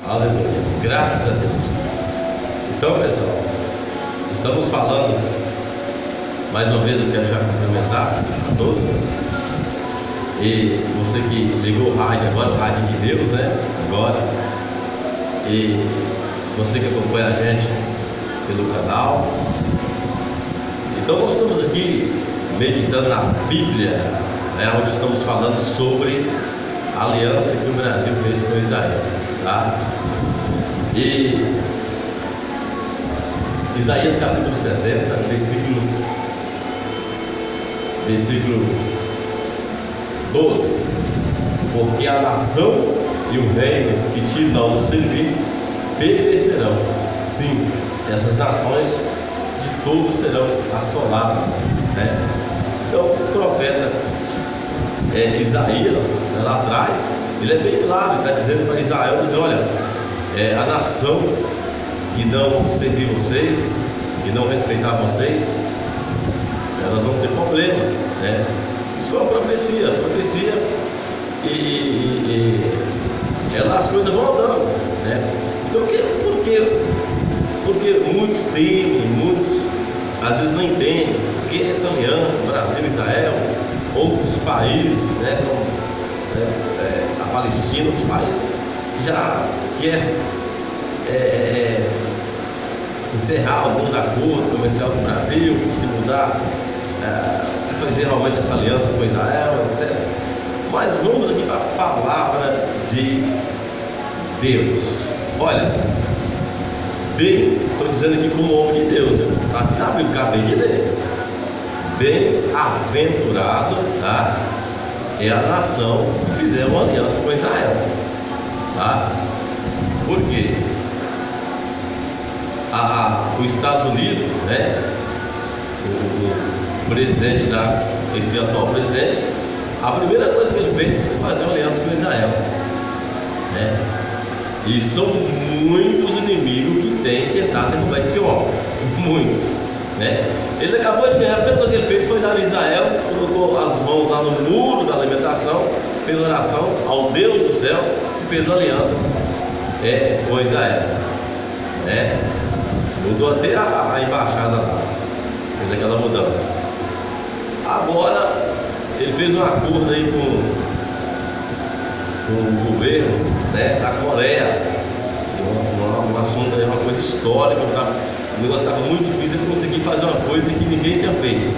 Aleluia. Graças a Deus. Então, pessoal, estamos falando, mais uma vez eu quero já cumprimentar a todos. E você que ligou o rádio agora, o rádio de Deus, né? Agora. E você que acompanha a gente pelo canal. Então nós estamos aqui meditando na Bíblia, né? Onde estamos falando sobre a aliança que o Brasil fez com Israel, tá? E Isaías capítulo 60, versículo 12: porque a nação e o reino que te não servir perecerão, sim, essas nações de todos serão assoladas, né? Então o profeta Isaías, né, lá atrás, ele é bem claro, ele está dizendo para Israel, diz, olha, a nação que não servir vocês, que não respeitar vocês, elas vão ter problema, né? Isso foi uma profecia, e ela, as coisas vão andando, né? Então, porque muitos temem, muitos às vezes não entendem porque essa aliança Brasil-Israel, outros países, né, como a Palestina, outros países já quer encerrar alguns acordos comerciais com o Brasil, se mudar, se fazer realmente essa aliança com Israel, etc. Mas vamos aqui para a palavra de Deus. Olha, bem, estou dizendo aqui como homem de Deus, está aqui na Bíblia, acabei de ler. Bem-aventurado, tá? É a nação que fizer uma aliança com Israel, tá? Por quê? Os Estados Unidos, né? O presidente esse atual presidente, a primeira coisa que ele fez foi fazer uma aliança com Israel, né? E são muitos inimigos que têm tentado derrubar esse homem, muitos, né? Ele acabou de ganhar, a primeira coisa que ele fez foi dar a Israel, colocou as mãos lá no muro da alimentação, fez oração ao Deus do céu e fez uma aliança com Israel, né? Mudou até a embaixada lá, fez aquela mudança. Agora ele fez um acordo aí com o governo, né, da Coreia, um assunto aí, uma coisa histórica, o negócio estava muito difícil de conseguir fazer uma coisa que ninguém tinha feito,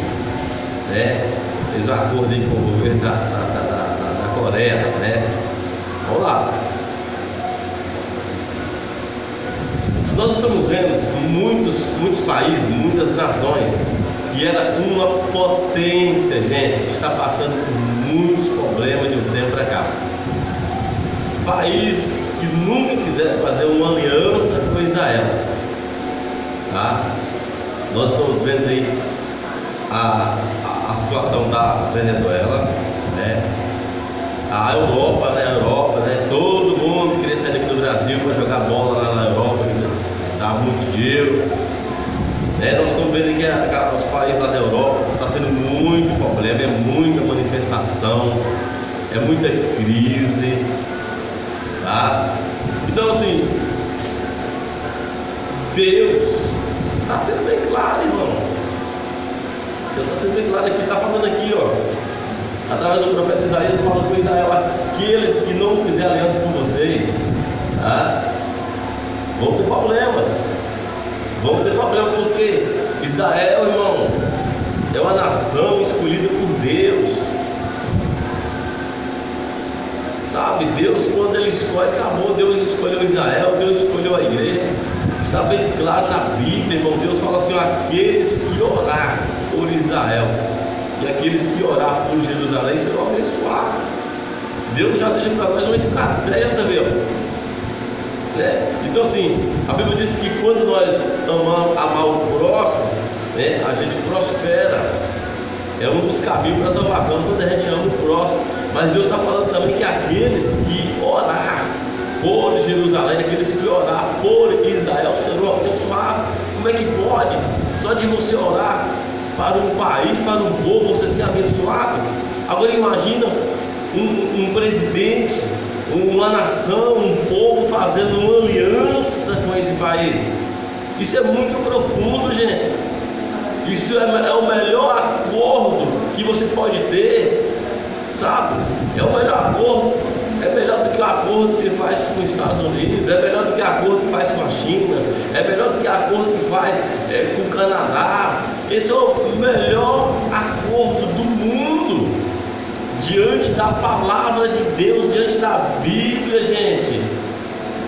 né? Fez um acordo aí com o governo da Coreia, né? Vamos lá. Nós estamos vendo muitos países, muitas nações, que era uma potência, gente, que está passando por muitos problemas de um tempo para cá. País que nunca quiseram fazer uma aliança com Israel, tá? Nós estamos vendo aí a situação da Venezuela, né? A Europa, né? Todo mundo queria sair daqui do Brasil para jogar bola lá na Europa, que dá muito dinheiro, né? Nós estamos vendo que os países lá da Europa estão tendo muito problema, é muita manifestação, é muita crise, tá? Então, assim, Deus está sendo bem claro, irmão. Deus está sendo bem claro aqui, está falando aqui, ó, através do profeta Isaías, falando com Israel: aqueles que não fizerem aliança com vocês, tá? Vão ter problemas, porque Israel, irmão, é uma nação escolhida por Deus, sabe? Deus, quando Ele escolhe, acabou. Deus escolheu Israel, Deus escolheu a igreja. Está bem claro na Bíblia, irmão. Deus fala assim: aqueles que orar por Israel e aqueles que orar por Jerusalém serão abençoados. Deus já deixa para nós uma estratégia, você vê, né? Então, assim, a Bíblia diz que quando nós amar o próximo, né, a gente prospera. É um dos caminhos para a salvação, quando a gente ama o próximo. Mas Deus está falando também que aqueles que orar por Jerusalém, aqueles que orar por Israel serão abençoados. Como é que pode? Só de você orar para um país, para um povo, você ser abençoado? Agora imagina um presidente, uma nação, um povo fazendo uma Isso é muito profundo, gente. Isso é o melhor acordo que você pode ter, sabe? É o melhor acordo. É melhor do que o acordo que você faz com os Estados Unidos, é melhor do que o acordo que faz com a China, é melhor do que o acordo que faz com o Canadá. Esse é o melhor acordo do mundo, diante da palavra de Deus, diante da Bíblia, gente.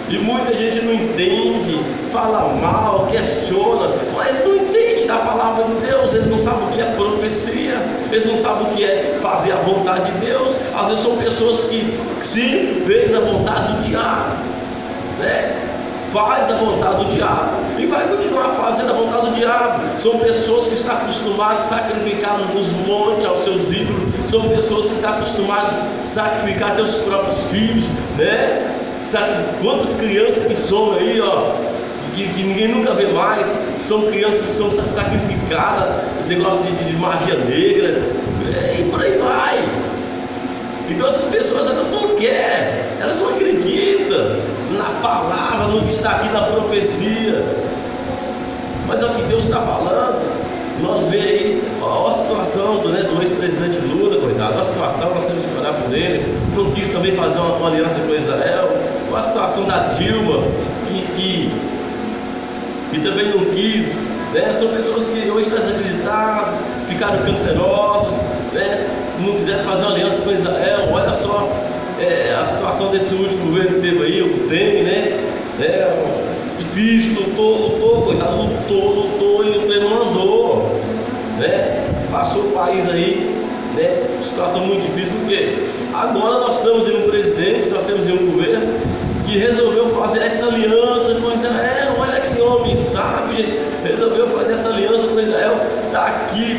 E muita gente não entende, fala mal, questiona, mas não entende da palavra de Deus. Eles não sabem o que é profecia, eles não sabem o que é fazer a vontade de Deus. Às vezes são pessoas que sempre fez a vontade do diabo, né? Faz a vontade do diabo e vai continuar fazendo a vontade do diabo. São pessoas que estão acostumadas a sacrificar nos montes aos seus ídolos. São pessoas que estão acostumadas a sacrificar até os próprios filhos, né? Sabe quantas crianças que são aí, ó, que ninguém nunca vê mais? São crianças que são sacrificadas, negócio de magia negra, e por aí vai. Então essas pessoas, elas não querem, elas não acreditam na palavra, no que está aqui na profecia. Mas é o que Deus está falando. Nós vemos aí, ó, a situação do ex-presidente Lula, coitado, a situação, nós temos que orar por ele. Não quis também fazer uma aliança com Israel. A situação da Dilma, que também não quis, né? São pessoas que hoje estão desacreditadas, ficaram cancerosos, né? Não quiseram fazer uma aliança com Israel. Olha só a situação desse último governo que teve aí, o Temer, né? Difícil, lutou, coitado, lutou e o trem não andou, né? Passou o país aí, né? Situação muito difícil, porque agora nós estamos em um presidente, nós temos em um governo que resolveu fazer essa aliança com Israel. Olha que homem sábio, gente. Resolveu fazer essa aliança com Israel. Está aqui.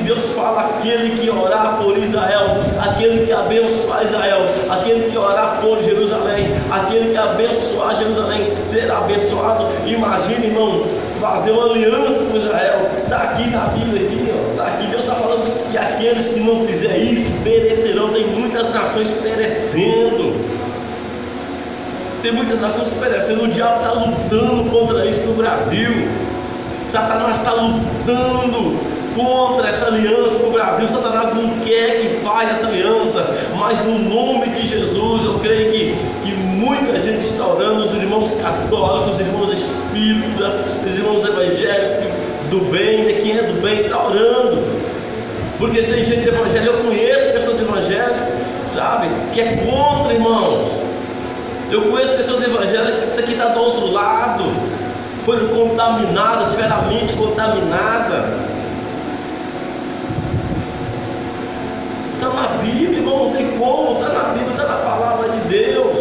Deus fala: aquele que orar por Israel, aquele que abençoar Israel, aquele que orar por Jerusalém, aquele que abençoar Jerusalém será abençoado. Imagina, irmão, fazer uma aliança com Israel. Está aqui na Bíblia, está aqui. Deus está falando que aqueles que não fizerem isso perecerão. Tem muitas nações perecendo. Tem muitas nações perecendo. O diabo está lutando contra isso no Brasil. Satanás está lutando contra essa aliança no Brasil. Satanás não quer que faça essa aliança, mas no nome de Jesus eu creio que muita gente está orando. Os irmãos católicos, os irmãos espíritas, os irmãos evangélicos do bem, né? Quem é do bem está orando, porque tem gente evangélica. Eu conheço pessoas evangélicas, sabe, que é contra, irmãos. Eu conheço pessoas evangélicas que estão do outro lado, foram contaminadas, tiveram a mente contaminada. Está na Bíblia, irmão, não tem como. Está na Bíblia, está na palavra de Deus,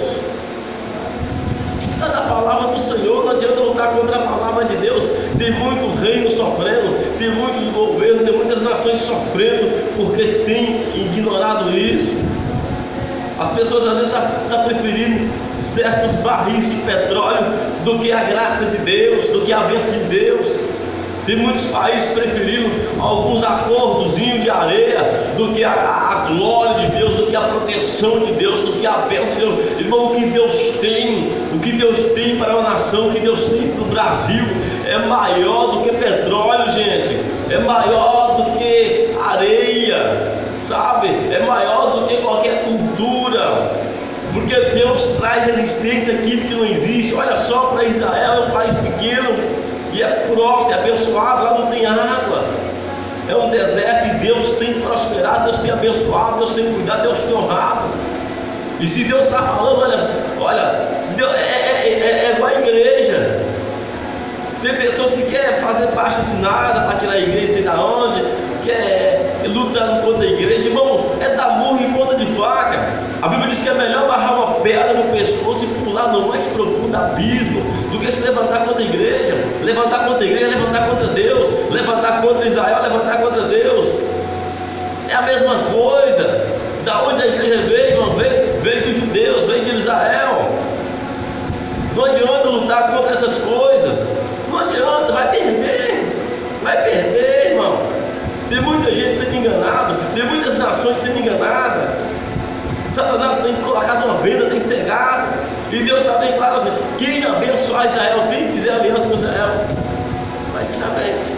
está na palavra do Senhor. Não adianta lutar contra a palavra de Deus. Tem muito reino sofrendo, tem muitos governos, tem muitas nações sofrendo porque tem ignorado isso. As pessoas às vezes estão preferindo certos barris de petróleo do que a graça de Deus, do que a bênção de Deus. Tem muitos países preferindo alguns acordozinhos de areia do que a glória de Deus, do que a proteção de Deus, do que a bênção de Deus. Irmão, o que Deus tem para uma nação, o que Deus tem para o Brasil é maior do que petróleo, gente. É maior do que areia, sabe? É maior do que qualquer cultura, porque Deus traz existência aquilo que não existe. Olha só, para Israel é um país pequeno e é próximo, é abençoado. Lá não tem água, é um deserto, e Deus tem prosperado, Deus tem abençoado, Deus tem cuidado, Deus tem honrado. E se Deus está falando, olha, se Deus é igual a igreja. Tem pessoas que querem fazer baixa assinada para tirar a igreja, sei da onde, quer lutar contra a igreja. Irmão, é dar murro em ponta de faca. A Bíblia diz que é melhor amarrar uma pedra no pescoço e pular no mais profundo abismo do que se levantar contra a igreja. Levantar contra a igreja, levantar contra Deus. Levantar contra Israel, levantar contra Deus. É a mesma coisa. Da onde a igreja veio, irmão? Veio dos judeus, veio de Israel. Não adianta lutar contra essas coisas. Não adianta, vai perder, irmão. Tem muita gente sendo enganada, tem muitas nações sendo enganadas. Satanás tem colocado uma venda, tem cegado. E Deus está bem claro assim: quem abençoar Israel, quem fizer aliança com Israel, também.